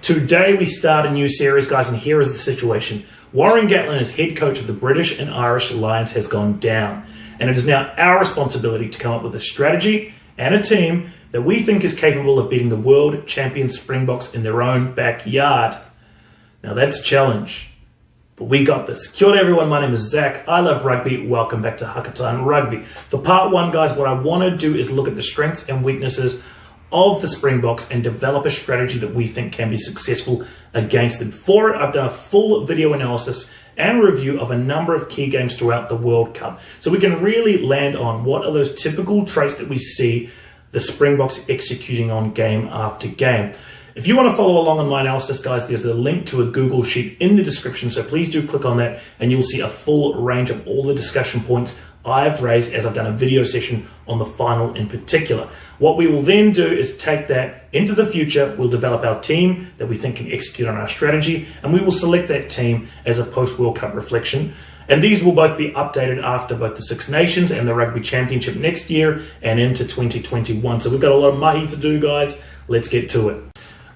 Today we start a new series, guys, and here is the situation. Warren Gatland, as head coach of the British and Irish Lions, has gone down. And it is now our responsibility to come up with a strategy and a team that we think is capable of beating the World Champion Springboks in their own backyard. Now that's a challenge, but we got this. Kia ora everyone, my name is Zach. I love rugby. Welcome back to Hakatime Rugby. For part one, guys, what I want to do is look at the strengths and weaknesses of the Springboks and develop a strategy that we think can be successful against them. For it, I've done a full video analysis and review of a number of key games throughout the World Cup. So we can really land on what are those typical traits that we see the Springboks executing on game after game. If you want to follow along on my analysis, guys, there's a link to a Google Sheet in the description, so please do click on that and you'll see a full range of all the discussion points I've raised as I've done a video session on the final in particular. What we will then do is take that into the future. We'll develop our team that we think can execute on our strategy, and we will select that team as a post-World Cup reflection. And these will both be updated after both the Six Nations and the Rugby Championship next year and into 2021. So we've got a lot of mahi to do, guys. Let's get to it.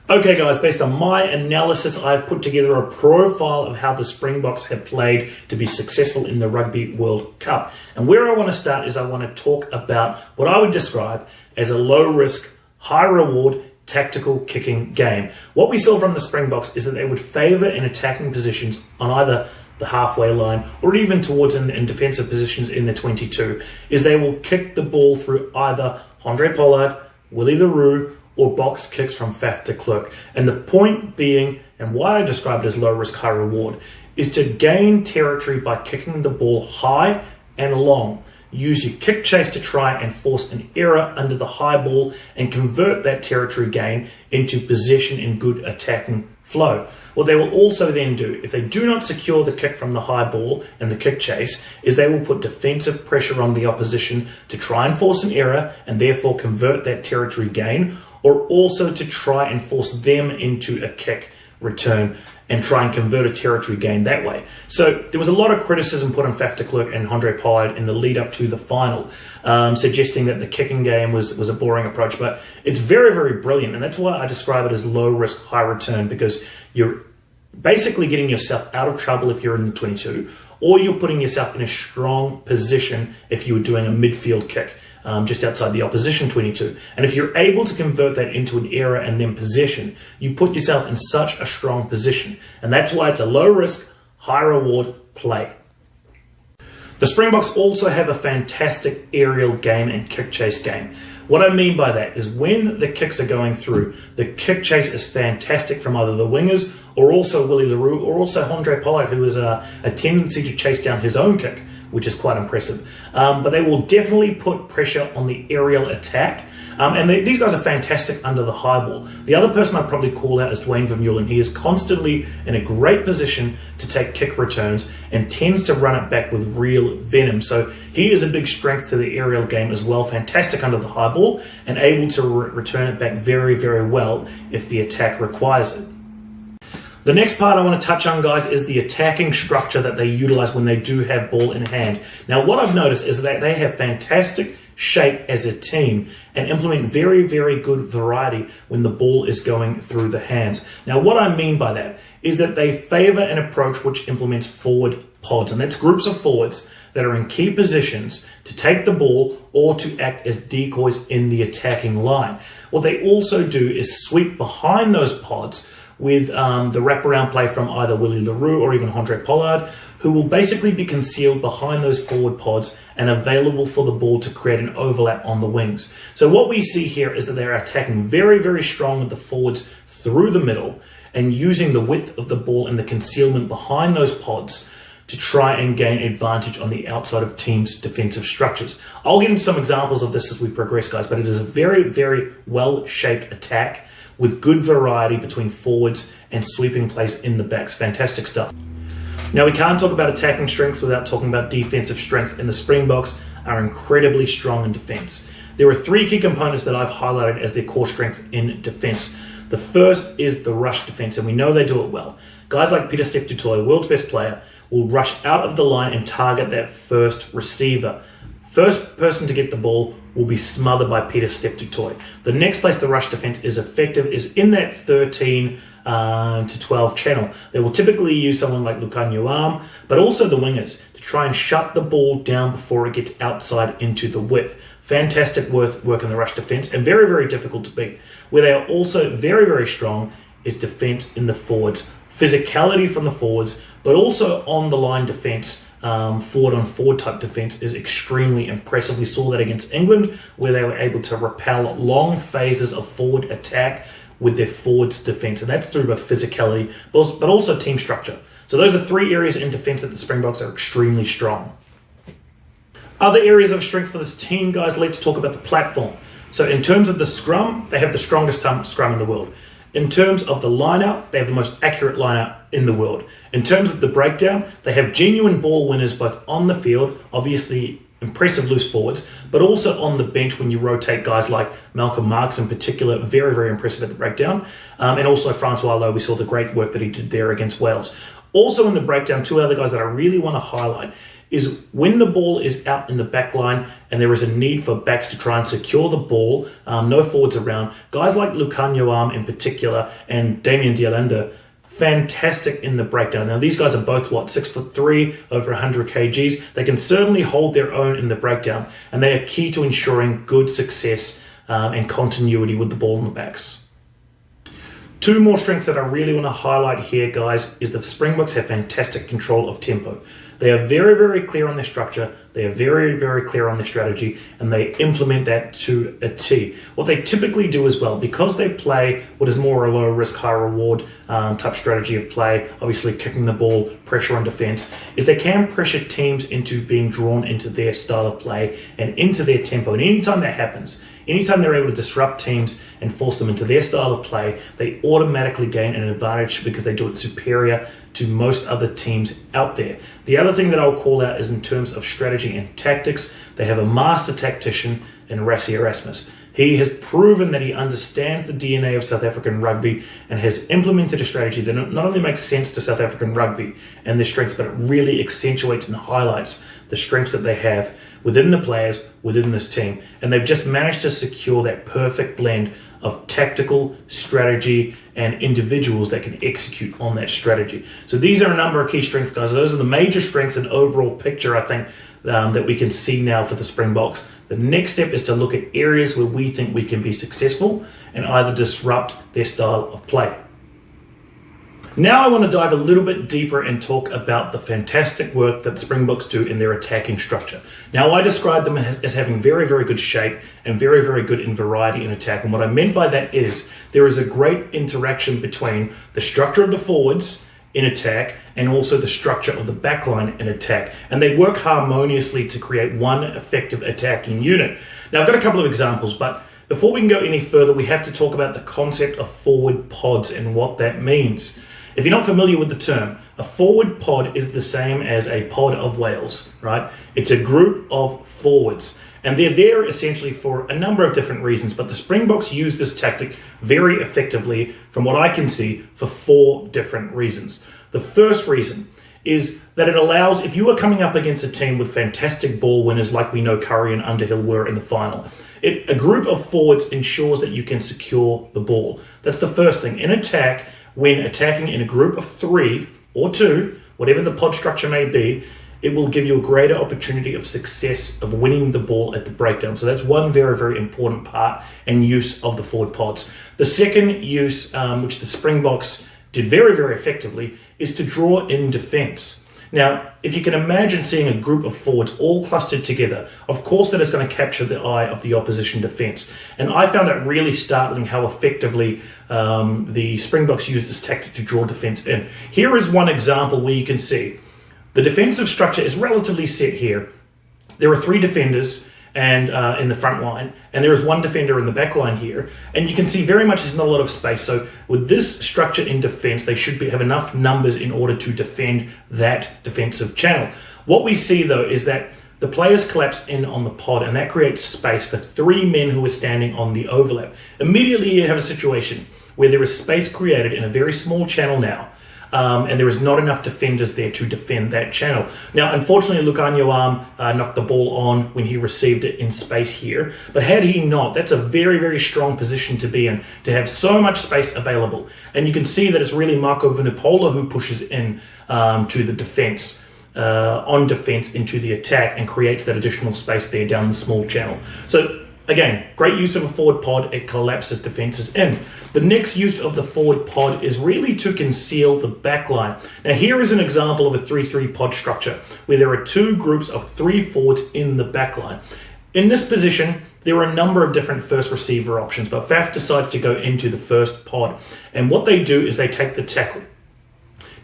Okay, guys, based on my analysis, I've put together a profile of how the Springboks have played to be successful in the Rugby World Cup. And where I want to start is I want to talk about what I would describe as a low-risk, high-reward, tactical kicking game. What we saw from the Springboks is that they would favour in attacking positions on either the halfway line or even towards in defensive positions in the 22, is they will kick the ball through either Handré Pollard, Willie le Roux, or box kicks from Faf de Klerk. And the point being, and why I describe it as low risk, high reward, is to gain territory by kicking the ball high and long. Use your kick chase to try and force an error under the high ball and convert that territory gain into possession in good attacking flow. What they will also then do, if they do not secure the kick from the high ball and the kick chase, is they will put defensive pressure on the opposition to try and force an error and therefore convert that territory gain, or also to try and force them into a kick return and try and convert a territory gain that way. So there was a lot of criticism put on Faf de Klerk and Handré Pollard in the lead up to the final, suggesting that the kicking game was a boring approach, but it's very, very brilliant. And that's why I describe it as low risk, high return, because you're basically getting yourself out of trouble if you're in the 22, or you're putting yourself in a strong position if you were doing a midfield kick. Just outside the opposition 22. And if you're able to convert that into an error and then possession, you put yourself in such a strong position. And that's why it's a low risk, high reward play. The Springboks also have a fantastic aerial game and kick chase game. What I mean by that is when the kicks are going through, the kick chase is fantastic from either the wingers or also Willie le Roux or also Handré Pollard, who has a tendency to chase down his own kick, which is quite impressive. But they will definitely put pressure on the aerial attack. These guys are fantastic under the high ball. The other person I'd probably call out is Duane Vermeulen. He is constantly in a great position to take kick returns and tends to run it back with real venom. So he is a big strength to the aerial game as well. Fantastic under the high ball and able to return it back very, very well if the attack requires it. The next part I want to touch on, guys, is the attacking structure that they utilize when they do have ball in hand. Now, what I've noticed is that they have fantastic shape as a team and implement very, very good variety when the ball is going through the hands. Now, what I mean by that is that they favor an approach which implements forward pods, and that's groups of forwards that are in key positions to take the ball or to act as decoys in the attacking line. What they also do is sweep behind those pods with the wraparound play from either Willie le Roux or even Handré Pollard, who will basically be concealed behind those forward pods and available for the ball to create an overlap on the wings. So what we see here is that they're attacking very, very strong with the forwards through the middle and using the width of the ball and the concealment behind those pods to try and gain advantage on the outside of teams' defensive structures. I'll get into some examples of this as we progress, guys, but it is a very, very well-shaped attack with good variety between forwards and sweeping plays in the backs. Fantastic stuff. Now, we can't talk about attacking strengths without talking about defensive strengths, and the Springboks are incredibly strong in defense. There are three key components that I've highlighted as their core strengths in defense. The first is the rush defense, and we know they do it well. Guys like Pieter-Steph du Toit, world's best player, will rush out of the line and target that first receiver. First person to get the ball will be smothered by Peter Steph du Toit. The next place the rush defense is effective is in that 13 to 12 channel. They will typically use someone like Lukanyo Arm, but also the wingers to try and shut the ball down before it gets outside into the width. Fantastic work in the rush defense and very, very difficult to beat. Where they are also very, very strong is defense in the forwards. Physicality from the forwards, but also on the line defense. Forward on forward type defense is extremely impressive. We saw that against England, where they were able to repel long phases of forward attack with their forwards defense, and that's through both physicality but also team structure. So those are 3 areas in defense that the Springboks are extremely strong. Other areas of strength for this team, guys, let's talk about the platform. So in terms of the scrum, they have the strongest scrum in the world. In terms of the line-out, they have the most accurate line-out in the world. In terms of the breakdown, they have genuine ball winners both on the field, obviously impressive loose forwards, but also on the bench when you rotate guys like Malcolm Marx in particular, very, very impressive at the breakdown. And also Francois Lowe, we saw the great work that he did there against Wales. Also in the breakdown, 2 other guys that I really want to highlight is when the ball is out in the back line and there is a need for backs to try and secure the ball, no forwards around, guys like Lukanyo Arm in particular and Damien Dialenda, fantastic in the breakdown. Now these guys are both 6'3", over 100 kgs. They can certainly hold their own in the breakdown, and they are key to ensuring good success and continuity with the ball in the backs. 2 more strengths that I really want to highlight here, guys, is the Springboks have fantastic control of tempo. They are very, very clear on their structure. They are very, very clear on their strategy, and they implement that to a T. What they typically do as well, because they play what is more a low risk, high reward type strategy of play, obviously kicking the ball, pressure on defense, is they can pressure teams into being drawn into their style of play and into their tempo. And anytime that happens, anytime they're able to disrupt teams and force them into their style of play, they automatically gain an advantage because they do it superior to most other teams out there. The other thing that I'll call out is in terms of strategy and tactics, they have a master tactician in Rassie Erasmus. He has proven that he understands the DNA of South African rugby and has implemented a strategy that not only makes sense to South African rugby and their strengths, but it really accentuates and highlights the strengths that they have within the players, within this team. And they've just managed to secure that perfect blend of tactical strategy and individuals that can execute on that strategy. So these are a number of key strengths, guys. Those are the major strengths and overall picture, I think, that we can see now for the Springboks. The next step is to look at areas where we think we can be successful and either disrupt their style of play. Now I want to dive a little bit deeper and talk about the fantastic work that the Springboks do in their attacking structure. Now I describe them as having very, very good shape and very, very good in variety in attack. And what I meant by that is there is a great interaction between the structure of the forwards in attack and also the structure of the backline in attack. And they work harmoniously to create one effective attacking unit. Now I've got a couple of examples, but before we can go any further, we have to talk about the concept of forward pods and what that means. If you're not familiar with the term, a forward pod is the same as a pod of whales, right? It's a group of forwards, and they're there essentially for a number of different reasons, but the Springboks use this tactic very effectively, from what I can see, for 4 different reasons. The first reason is that it allows, if you are coming up against a team with fantastic ball winners like we know Curry and Underhill were in the final, a group of forwards ensures that you can secure the ball. That's the first thing. In attack, when attacking in a group of 3 or 2, whatever the pod structure may be, it will give you a greater opportunity of success of winning the ball at the breakdown. So that's one very, very important part and use of the forward pods. The second use, which the Springboks did very, very effectively, is to draw in defense. Now, if you can imagine seeing a group of forwards all clustered together, of course that is going to capture the eye of the opposition defense. And I found it really startling how effectively the Springboks used this tactic to draw defense in. Here is one example where you can see the defensive structure is relatively set here. There are 3 defenders and in the front line, and there is 1 defender in the back line here, and you can see very much there's not a lot of space. So with this structure in defense, they should have enough numbers in order to defend that defensive channel. What we see though is that the players collapse in on the pod, and that creates space for 3 men who are standing on the overlap. Immediately you have a situation where there is space created in a very small channel now, and there is not enough defenders there to defend that channel. Now, unfortunately, Lukhanyo knocked the ball on when he received it in space here, but had he not, that's a very, very strong position to be in, to have so much space available. And you can see that it's really Marco Vunipola who pushes in to the defense, on defense into the attack, and creates that additional space there down the small channel. So again, great use of a forward pod. It collapses defenses in. The next use of the forward pod is really to conceal the back line. Now here is an example of a 3-3 pod structure where there are two groups of 3 forwards in the back line. In this position, there are a number of different first receiver options, but Faf decided to go into the first pod. And what they do is they take the tackle.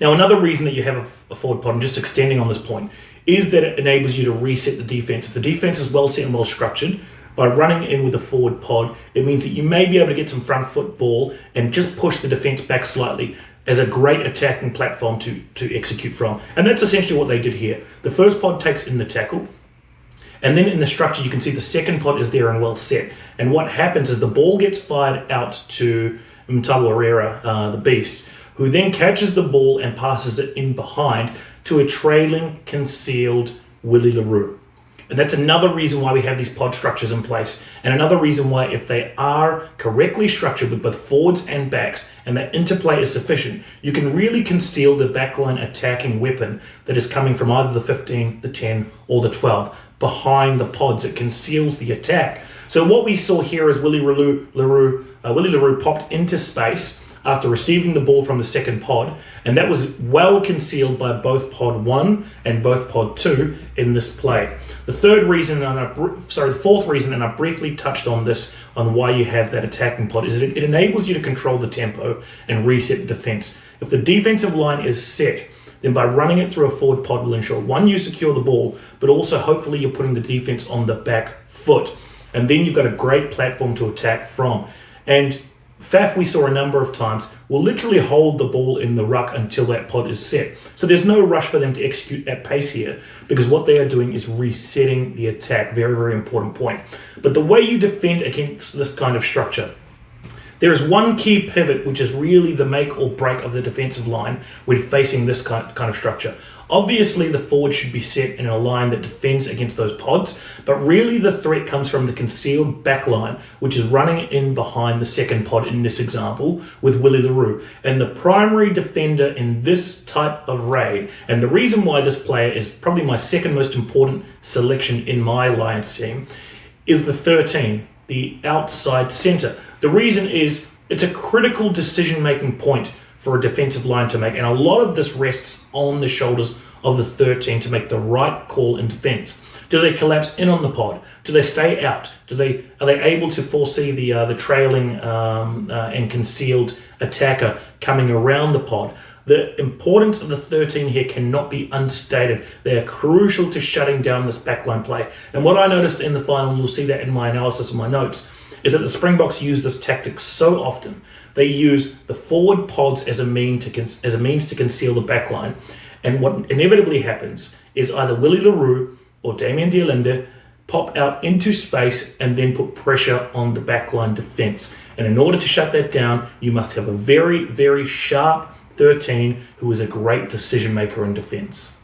Now, another reason that you have a forward pod, and just extending on this point, is that it enables you to reset the defense. If the defense is well set and well structured, by running in with a forward pod, it means that you may be able to get some front foot ball and just push the defense back slightly as a great attacking platform to execute from. And that's essentially what they did here. The first pod takes in the tackle, and then in the structure, you can see the second pod is there and well set. And what happens is the ball gets fired out to Mtawa Herrera, the beast, who then catches the ball and passes it in behind to a trailing, concealed Willie LaRue. And that's another reason why we have these pod structures in place. And another reason why, if they are correctly structured with both forwards and backs, and that interplay is sufficient, you can really conceal the backline attacking weapon that is coming from either the 15, the 10, or the 12 behind the pods. It conceals the attack. So what we saw here is Willie LaRue popped into space after receiving the ball from the second pod, and that was well concealed by both pod 1 and both pod 2 in this play. The fourth reason, and I briefly touched on this, on why you have that attacking pod, is it enables you to control the tempo and reset the defense. If the defensive line is set, then by running it through a forward pod will ensure, one, you secure the ball, but also hopefully you're putting the defense on the back foot. And then you've got a great platform to attack from. And Faf, we saw a number of times, will literally hold the ball in the ruck until that pod is set. So there's no rush for them to execute at pace here, because what they are doing is resetting the attack. Very, very important point. But the way you defend against this kind of structure, there is one key pivot, which is really the make or break of the defensive line when facing this kind of structure. Obviously, the forward should be set in a line that defends against those pods, but really the threat comes from the concealed back line, which is running in behind the second pod in this example with Willie LaRue. And the primary defender in this type of raid, and the reason why this player is probably my second most important selection in my Lions team, is the 13, the outside center. The reason is it's a critical decision-making point for a defensive line to make, and a lot of this rests on the shoulders of the 13 to make the right call in defense. Do they collapse in on the pod? Do they stay out? Are they able to foresee the trailing and concealed attacker coming around the pod? The importance of the 13 here cannot be understated. They are crucial to shutting down this backline play. And what I noticed in the final, and you'll see that in my analysis of my notes, is that the Springboks use this tactic so often. They use the forward pods as a means to conceal the backline. And what inevitably happens is either Willie LaRue or Damian de Allende pop out into space and then put pressure on the backline defense. And in order to shut that down, you must have a very, very sharp 13 who is a great decision maker in defense.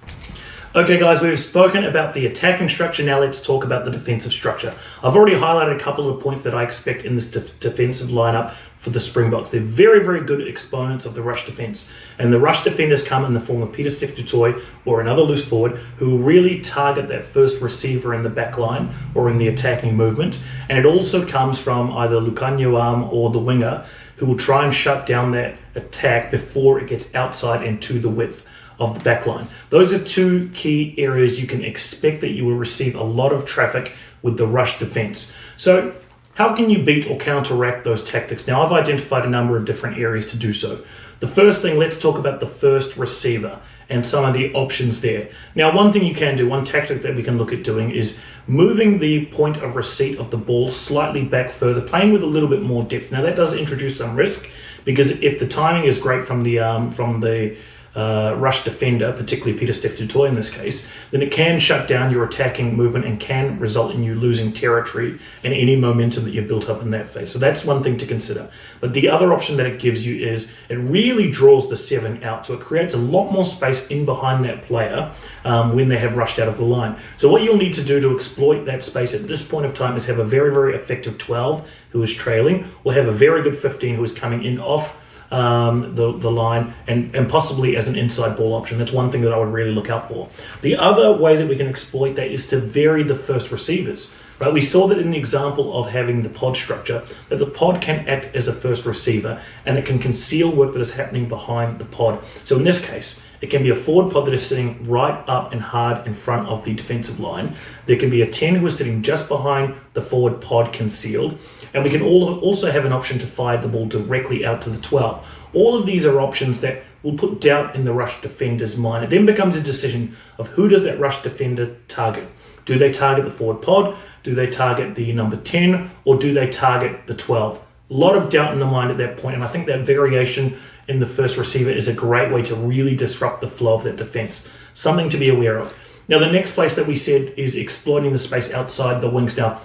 Okay guys, we've spoken about the attacking structure. Now let's talk about the defensive structure. I've already highlighted a couple of points that I expect in this defensive lineup for the Springboks. They're very, very good exponents of the rush defense. And the rush defenders come in the form of Peter Steph Dutoy or another loose forward who will really target that first receiver in the back line or in the attacking movement. And it also comes from either Lukhanyo or the winger who will try and shut down that attack before it gets outside and to the width of the back line. Those are two key areas you can expect that you will receive a lot of traffic with the rush defense. So how can you beat or counteract those tactics? Now, I've identified a number of different areas to do so. The first thing, let's talk about the first receiver and some of the options there. Now, one thing you can do, one tactic that we can look at doing is moving the point of receipt of the ball slightly back further, playing with a little bit more depth. Now, that does introduce some risk because if the timing is great from the rush defender, particularly Peter Steph Dutoy in this case, then it can shut down your attacking movement and can result in you losing territory and any momentum that you've built up in that phase. So that's one thing to consider. But the other option that it gives you is it really draws the 7 out. So it creates a lot more space in behind that player when they have rushed out of the line. So what you'll need to do to exploit that space at this point of time is have a very, very effective 12 who is trailing, or have a very good 15 who is coming in off the line and possibly as an inside ball option. That's one thing that I would really look out for. The other way that we can exploit that is to vary the first receivers. Right, we saw that in the example of having the pod structure, that the pod can act as a first receiver and it can conceal work that is happening behind the pod. So in this case, it can be a forward pod that is sitting right up and hard in front of the defensive line. There can be a 10 who is sitting just behind the forward pod concealed. And we can also have an option to fire the ball directly out to the 12. All of these are options that will put doubt in the rush defender's mind. It then becomes a decision of who does that rush defender target. Do they target the forward pod? Do they target the number 10? Or do they target the 12? A lot of doubt in the mind at that point, and I think that variation in the first receiver is a great way to really disrupt the flow of that defense. Something to be aware of. Now, the next place that we said is exploiting the space outside the wings. Now,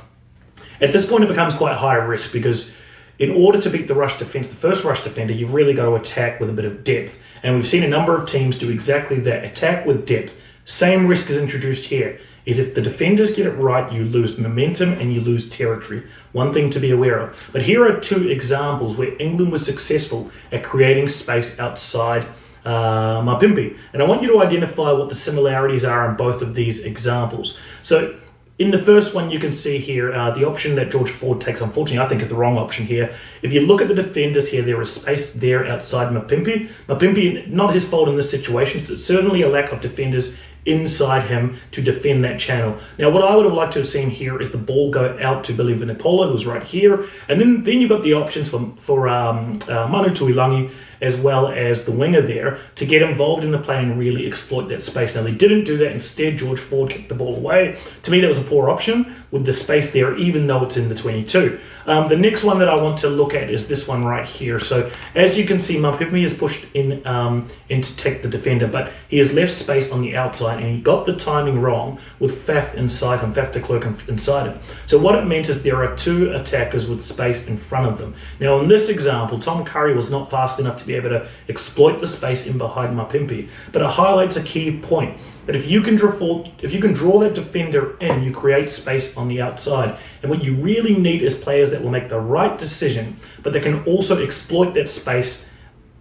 at this point, it becomes quite high risk because in order to beat the rush defense, the first rush defender, you've really got to attack with a bit of depth. And we've seen a number of teams do exactly that, attack with depth. Same risk is introduced here, is if the defenders get it right, you lose momentum and you lose territory. One thing to be aware of. But here are 2 examples where England was successful at creating space outside Mapimpi. And I want you to identify what the similarities are in both of these examples. So in the first one, you can see here the option that George Ford takes, unfortunately, I think is the wrong option here. If you look at the defenders here, there is space there outside Mapimpi. Mapimpi, not his fault in this situation. It's certainly a lack of defenders inside him to defend that channel. Now, what I would have liked to have seen here is the ball go out to Billy Vunipola, who's right here. And then you've got the options for Manu Tuilangi, as well as the winger there, to get involved in the play and really exploit that space. Now, they didn't do that. Instead, George Ford kicked the ball away. To me, that was a poor option with the space there, even though it's in the 22. The next one that I want to look at is this one right here. So, as you can see, Mapimpi is pushed in to take the defender, but he has left space on the outside, and he got the timing wrong with Faf inside him, Faf de Klerk inside him. So what it meant is there are 2 attackers with space in front of them. Now, in this example, Tom Curry was not fast enough to be able to exploit the space in behind Mapimpi, but it highlights a key point that if you can draw that defender in, you create space on the outside. And what you really need is players that will make the right decision, but that can also exploit that space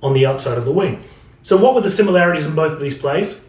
on the outside of the wing. So what were the similarities in both of these plays?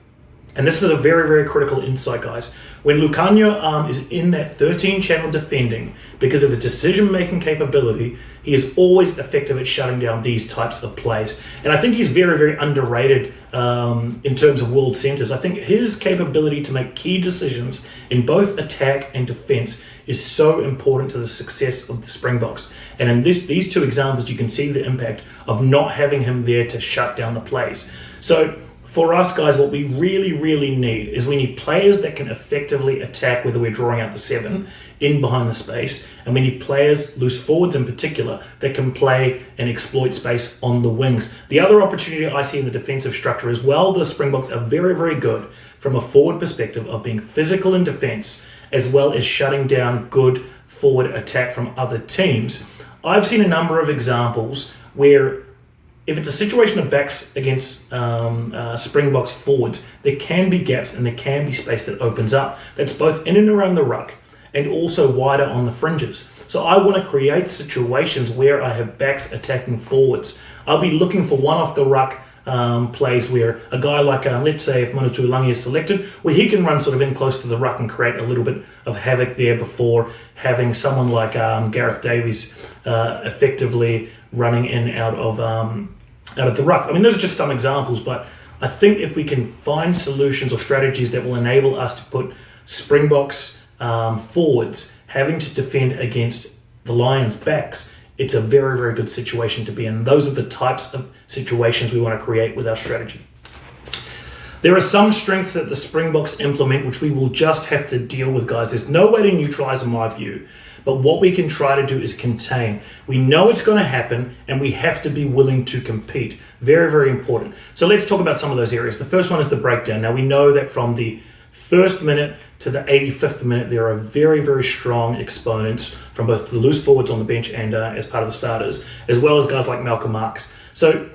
And this is a very, very critical insight, guys. When Lukhanyo is in that 13 channel defending, because of his decision-making capability, he is always effective at shutting down these types of plays. And I think he's very, very underrated in terms of world centers. I think his capability to make key decisions in both attack and defense is so important to the success of the Springboks. And in these 2 examples, you can see the impact of not having him there to shut down the plays. So for us, guys, what we really, really need is we need players that can effectively attack, whether we're drawing out the 7 in behind the space, and we need players, loose forwards in particular, that can play and exploit space on the wings. The other opportunity I see in the defensive structure as well, the Springboks are very, very good from a forward perspective of being physical in defense, as well as shutting down good forward attack from other teams. I've seen a number of examples where if it's a situation of backs against Springboks forwards, there can be gaps and there can be space that opens up. That's both in and around the ruck and also wider on the fringes. So I want to create situations where I have backs attacking forwards. I'll be looking for one off the ruck plays where a guy like, let's say if Manu Tuilangi is selected, where he can run sort of in close to the ruck and create a little bit of havoc there before having someone like Gareth Davies effectively running in out of the ruck. I mean, those are just some examples, but I think if we can find solutions or strategies that will enable us to put Springboks forwards having to defend against the Lions' backs, it's a very, very good situation to be in. Those are the types of situations we want to create with our strategy. There are some strengths that the Springboks implement which we will just have to deal with, guys. There's no way to neutralize in my view, But what we can try to do is contain. We know it's going to happen, and we have to be willing to compete. Very, very important. So let's talk about some of those areas. The first one is the breakdown. Now, we know that from the first minute to the 85th minute, there are very, very strong exponents from both the loose forwards on the bench and as part of the starters, as well as guys like Malcolm Marx. So,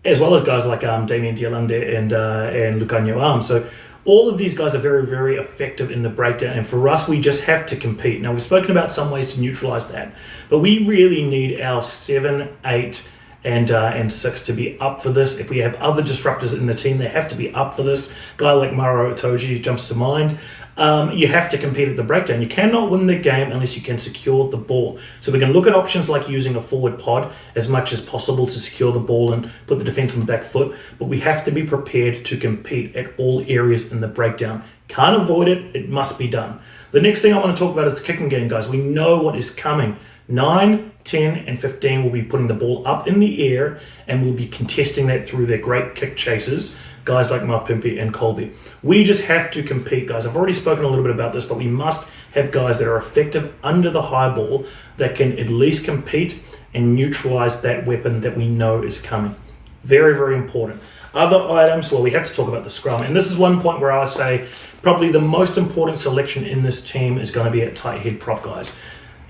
as well as guys like Damien Dialande and Lucanio Arm. So, all of these guys are very, very effective in the breakdown, and for us, we just have to compete. Now, we've spoken about some ways to neutralize that, but we really need our 7, 8, and 6 to be up for this. If we have other disruptors in the team, they have to be up for this. Guy like Maro Itoji jumps to mind. You have to compete at the breakdown. You cannot win the game unless you can secure the ball. So we can look at options like using a forward pod as much as possible to secure the ball and put the defense on the back foot, but we have to be prepared to compete at all areas in the breakdown. Can't avoid it. It must be done. The next thing I want to talk about is the kicking game, guys. We know what is coming. 9, 10, and 15 will be putting the ball up in the air, and will be contesting that through their great kick chasers, guys like Mapimpi and Colby. We just have to compete, guys. I've already spoken a little bit about this, but we must have guys that are effective under the high ball that can at least compete and neutralize that weapon that we know is coming. Very, very important. Other items, well, we have to talk about the scrum. And this is one point where I would say probably the most important selection in this team is going to be at tight head prop, guys.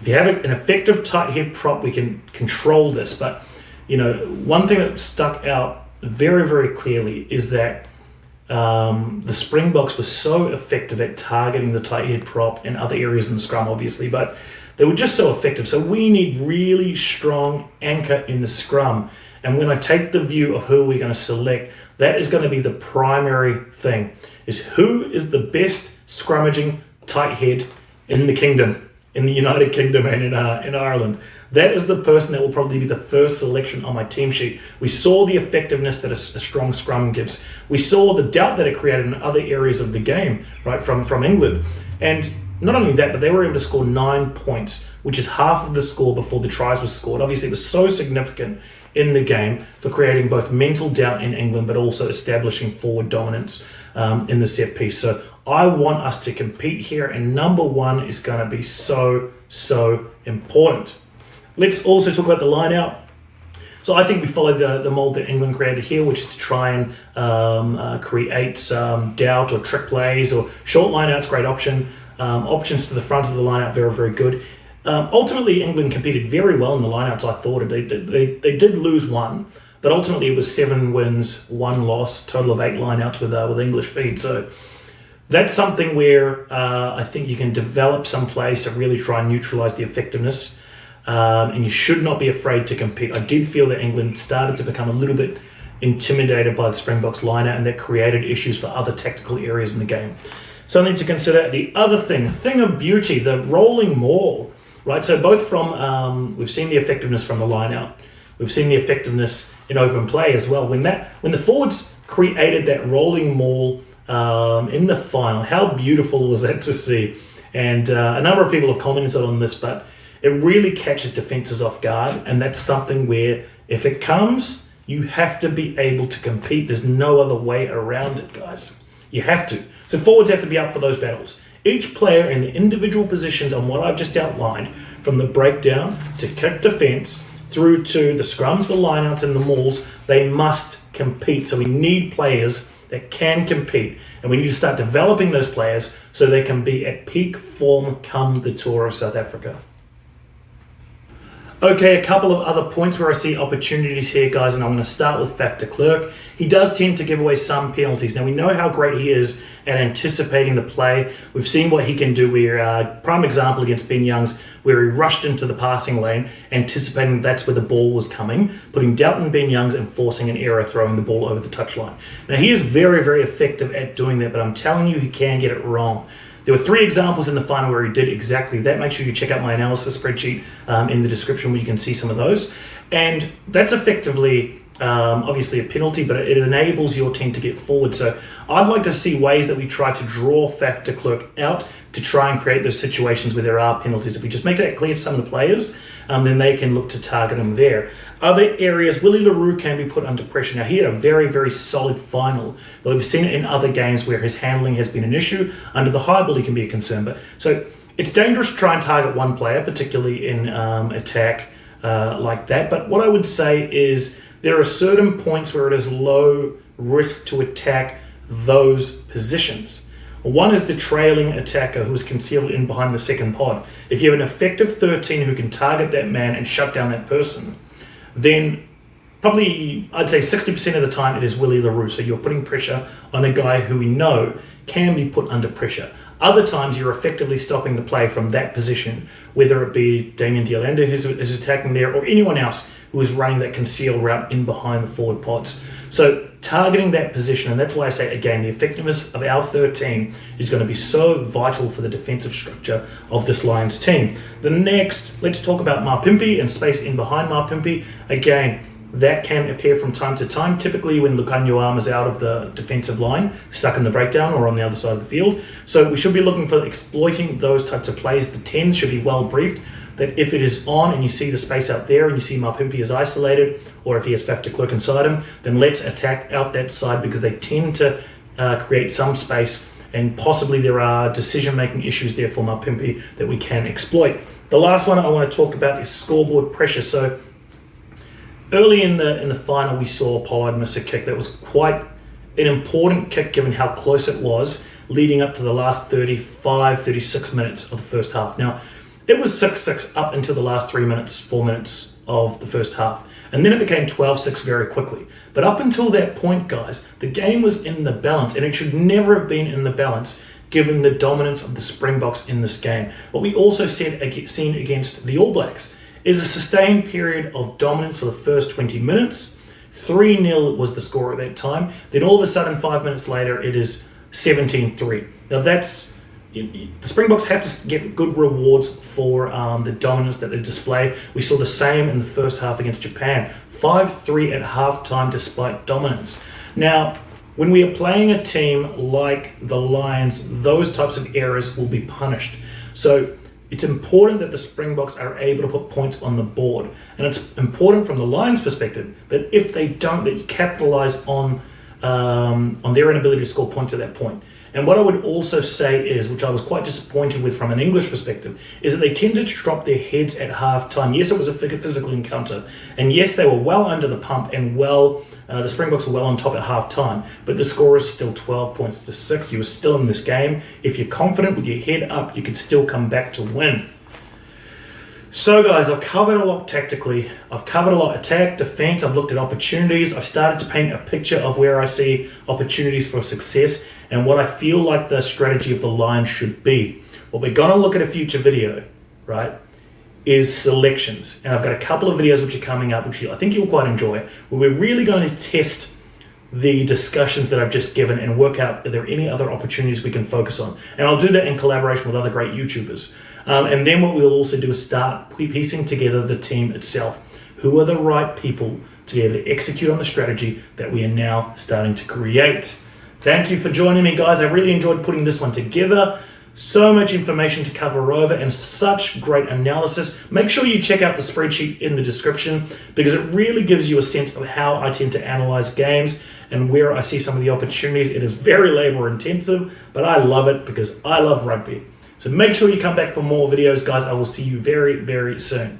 If you have an effective tight head prop, we can control this. But, you know, one thing that stuck out very, very clearly is that the Springboks were so effective at targeting the tight head prop and other areas in the scrum, obviously, but they were just so effective. So we need really strong anchor in the scrum. And when I take the view of who we're going to select, that is going to be the primary thing, is who is the best scrummaging tight head in the kingdom, in the United Kingdom and in Ireland. That is the person that will probably be the first selection on my team sheet. We saw the effectiveness that a strong scrum gives. We saw the doubt that it created in other areas of the game, right, from England. And not only that, but they were able to score 9 points, which is half of the score before the tries were scored. Obviously, it was so significant in the game for creating both mental doubt in England, but also establishing forward dominance in the set piece. So I want us to compete here, and number one is going to be so, so important. Let's also talk about the line out. So I think we followed the mold that England created here, which is to try and create some doubt or trick plays or short line outs, great option. Options to the front of the line out, very, very good. Ultimately, England competed very well in the lineouts. I thought they did lose one, but ultimately it was 7 wins, 1 loss, total of 8 lineouts with English feed. So that's something where I think you can develop some plays to really try and neutralize the effectiveness, and you should not be afraid to compete. I did feel that England started to become a little bit intimidated by the Springboks lineout, and that created issues for other tactical areas in the game. Something to consider. The other thing of beauty, the rolling maul. Right, so both from we've seen the effectiveness from the line out, we've seen the effectiveness in open play as well. When the forwards created that rolling maul in the final, how beautiful was that to see? And a number of people have commented on this, but it really catches defenses off guard, and that's something where if it comes, you have to be able to compete. There's no other way around it, guys. You have to. So forwards have to be up for those battles. Each player in the individual positions on what I've just outlined, from the breakdown to kick defense through to the scrums, the lineouts, and the mauls, they must compete. So we need players that can compete, and we need to start developing those players so they can be at peak form come the Tour of South Africa. Okay, a couple of other points where I see opportunities here, guys, and I'm going to start with Faf de Klerk. He does tend to give away some penalties. Now, we know how great he is at anticipating the play. We've seen what he can do. Prime example against Ben Youngs, where he rushed into the passing lane, anticipating that's where the ball was coming, putting doubt in Ben Youngs and forcing an error, throwing the ball over the touchline. Now, he is very, very effective at doing that, but I'm telling you, he can get it wrong. There were 3 examples in the final where he did exactly that. Make sure you check out my analysis spreadsheet in the description where you can see some of those. And that's effectively, obviously, a penalty, but it enables your team to get forward. So I'd like to see ways that we try to draw Faf de Klerk out to try and create those situations where there are penalties. If we just make that clear to some of the players, then they can look to target him there. Other areas, Willie LaRue can be put under pressure. Now, he had a very, very solid final, but we've seen it in other games where his handling has been an issue. Under the high ball, he can be a concern. But so It's dangerous to try and target one player, particularly in attack like that. But what I would say is there are certain points where it is low risk to attack those positions. One is the trailing attacker who is concealed in behind the second pod. If you have an effective 13 who can target that man and shut down that person, then probably I'd say 60% of the time it is Willie LaRue. So you're putting pressure on a guy who we know can be put under pressure. Other times you're effectively stopping the play from that position, whether it be Damien Diolanda who's attacking there or anyone else who is running that concealed route in behind the forward pods. So targeting that position, and that's why I say again, the effectiveness of our 13 is going to be so vital for the defensive structure of this Lions team. The next, let's talk about Mapimpi and space in behind Mapimpi. Again, that can appear from time to time, typically when Lukanyuam is out of the defensive line, stuck in the breakdown or on the other side of the field. So we should be looking for exploiting those types of plays. The 10 should be well briefed, that if it is on and you see the space out there and you see Mapimpi is isolated, or if he has Faf de Klerk inside him, then let's attack out that side because they tend to create some space, and possibly there are decision-making issues there for Mapimpi that we can exploit. The last one I want to talk about is scoreboard pressure. So early in the final, we saw Pollard miss a kick that was quite an important kick given how close it was leading up to the last 36 minutes of the first half. Now, it was 6-6 up until the last 4 minutes of the first half. And then it became 12-6 very quickly. But up until that point, guys, the game was in the balance, and it should never have been in the balance given the dominance of the Springboks in this game. What we also seen against the All Blacks is a sustained period of dominance for the first 20 minutes. 3-0 was the score at that time. Then all of a sudden, 5 minutes later, it is 17-3. Now that's, the Springboks have to get good rewards for the dominance that they display. We saw the same in the first half against Japan. 5-3 at halftime despite dominance. Now, when we are playing a team like the Lions, those types of errors will be punished. So it's important that the Springboks are able to put points on the board. And it's important from the Lions' perspective that if they don't, that you capitalize on their inability to score points at that point. And what I would also say is, which I was quite disappointed with from an English perspective, is that they tended to drop their heads at halftime. Yes, it was a physical encounter. And yes, they were well under the pump and the Springboks were well on top at halftime. But the score is still 12 points to 6. You were still in this game. If you're confident with your head up, you could still come back to win. So guys, I've covered a lot tactically. I've covered a lot attack, defense. I've looked at opportunities. I've started to paint a picture of where I see opportunities for success and what I feel like the strategy of the Lions should be. What we're going to look at a future video, right, is selections. And I've got a couple of videos which are coming up, which I think you'll quite enjoy, where we're really going to test the discussions that I've just given and work out are there any other opportunities we can focus on. And I'll do that in collaboration with other great YouTubers. And then what we'll also do is start piecing together the team itself. Who are the right people to be able to execute on the strategy that we are now starting to create? Thank you for joining me, guys. I really enjoyed putting this one together. So much information to cover over and such great analysis. Make sure you check out the spreadsheet in the description because it really gives you a sense of how I tend to analyze games and where I see some of the opportunities. It is very labor intensive, but I love it because I love rugby. So make sure you come back for more videos, guys. I will see you very, very soon.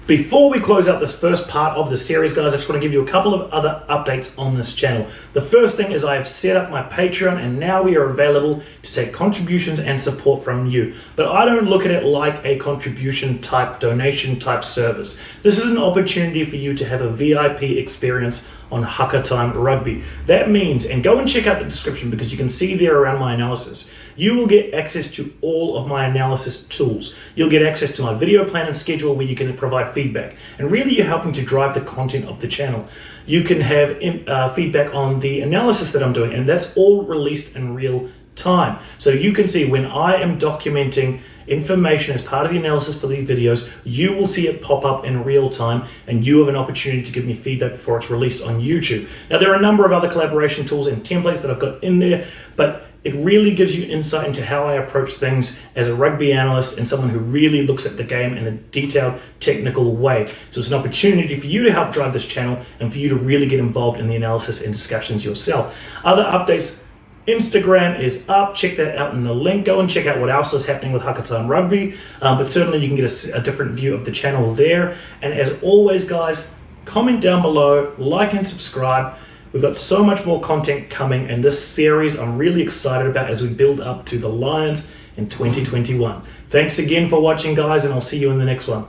Before we close out this first part of the series, guys, I just want to give you a couple of other updates on this channel. The first thing is I have set up my Patreon, and now we are available to take contributions and support from you. But I don't look at it like a contribution type, donation type service. This is an opportunity for you to have a VIP experience on Hakatime Rugby. That means, and go and check out the description because you can see there around my analysis, you will get access to all of my analysis tools. You'll get access to my video plan and schedule where you can provide feedback. And really you're helping to drive the content of the channel. You can have feedback on the analysis that I'm doing, and that's all released in real time. So you can see when I am documenting information as part of the analysis for these videos, you will see it pop up in real time and you have an opportunity to give me feedback before it's released on YouTube. Now there are a number of other collaboration tools and templates that I've got in there, but it really gives you insight into how I approach things as a rugby analyst and someone who really looks at the game in a detailed, technical way. So it's an opportunity for you to help drive this channel and for you to really get involved in the analysis and discussions yourself. Other updates Instagram is up. Check that out in the link. Go and check out what else is happening with Hakatime Rugby. But certainly you can get a different view of the channel there. And as always, guys, comment down below, like and subscribe. We've got so much more content coming in this series I'm really excited about as we build up to the Lions in 2021. Thanks again for watching, guys, and I'll see you in the next one.